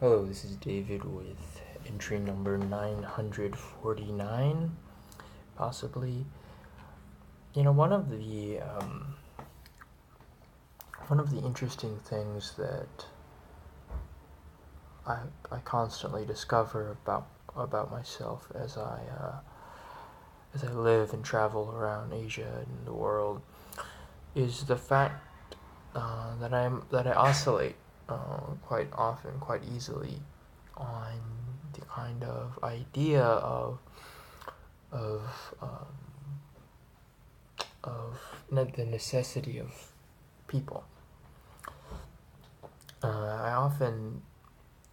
Hello, this is David with entry number 949, possibly. One of the interesting things that I constantly discover about myself as I live and travel around Asia and the world is the fact that I oscillate quite often, quite easily, on the kind of idea of um, the necessity of people. I often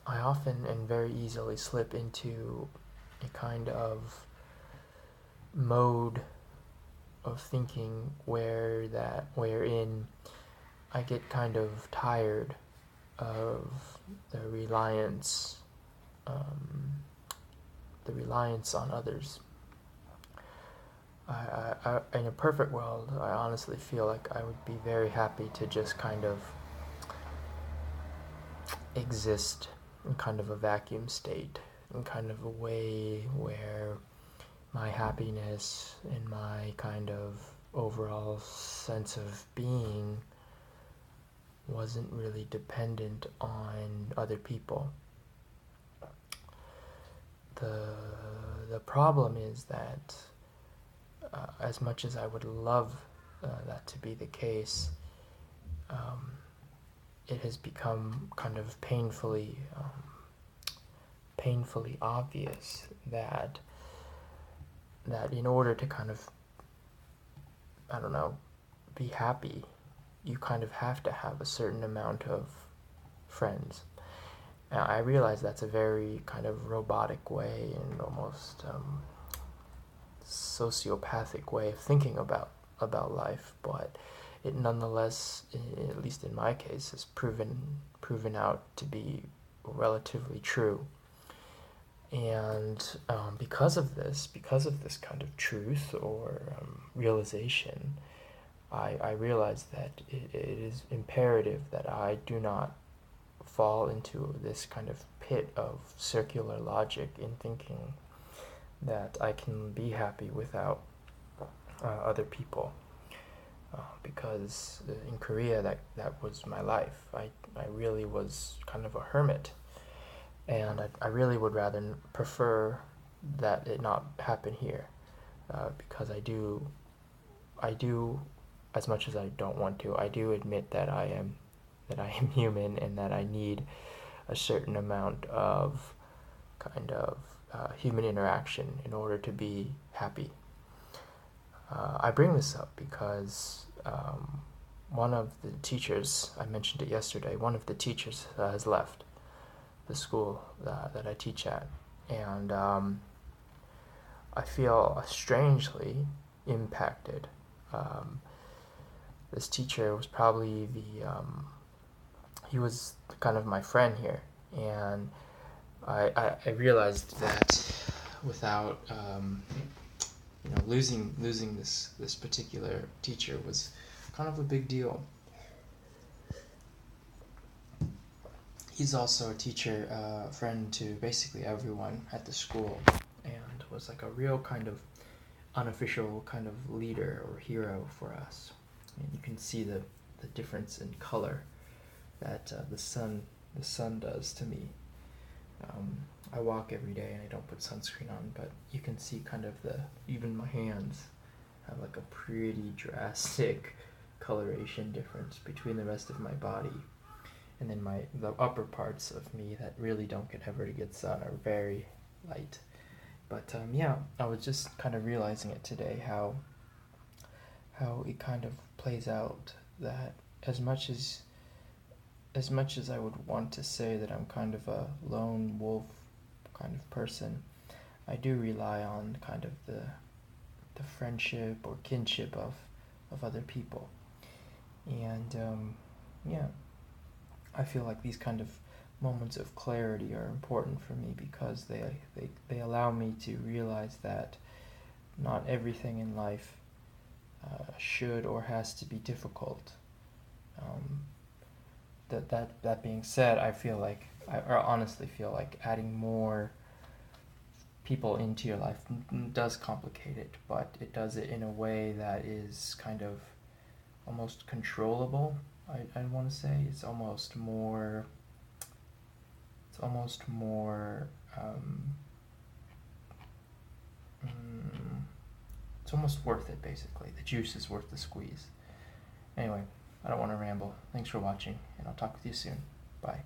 and very easily slip into a kind of mode of thinking wherein I get kind of tired of the reliance um, on others. In a perfect world, I honestly feel like I would be very happy to just kind of exist in kind of a vacuum state, in kind of a way where my happiness and my kind of overall sense of being wasn't really dependent on other people. The problem is that as much as I would love that to be the case, um, it has become kind of painfully obvious that in order to kind of, I don't know, be happy, you kind of have to have a certain amount of friends. Now, I realize that's a very kind of robotic way and almost sociopathic way of thinking about life, but it nonetheless, at least in my case, has proven out to be relatively true. And because of this kind of truth or realization, I realize that it is imperative that I do not fall into this kind of pit of circular logic in thinking that I can be happy without other people. Because in Korea, that was my life. I really was kind of a hermit, and I really would rather prefer that it not happen here, because I do, as much as I don't want to, I do admit that I am human and that I need a certain amount of kind of human interaction in order to be happy. I bring this up because one of the teachers, I mentioned it yesterday, one of the teachers has left the school that I teach at. And I feel strangely impacted. This teacher was probably he was kind of my friend here. And I realized that without losing this particular teacher was kind of a big deal. He's also a teacher, friend to basically everyone at the school, and was like a real kind of unofficial kind of leader or hero for us. And you can see the difference in color that the sun does to me. I walk every day and I don't put sunscreen on, but you can see kind of even my hands have like a pretty drastic coloration difference between the rest of my body. And then the upper parts of me that really don't ever get sun are very light. But yeah, I was just kind of realizing it today how it kind of plays out that as much as I would want to say that I'm kind of a lone wolf kind of person, I do rely on kind of the friendship or kinship of other people. And yeah, I feel like these kind of moments of clarity are important for me because they allow me to realize that not everything in life should or has to be difficult. That being said, I feel like I honestly feel like adding more people into your life does complicate it, but it does it in a way that is kind of almost controllable. I want to say it's almost more mm, it's almost worth it, basically. The juice is worth the squeeze. Anyway, I don't want to ramble. Thanks for watching, and I'll talk with you soon. Bye.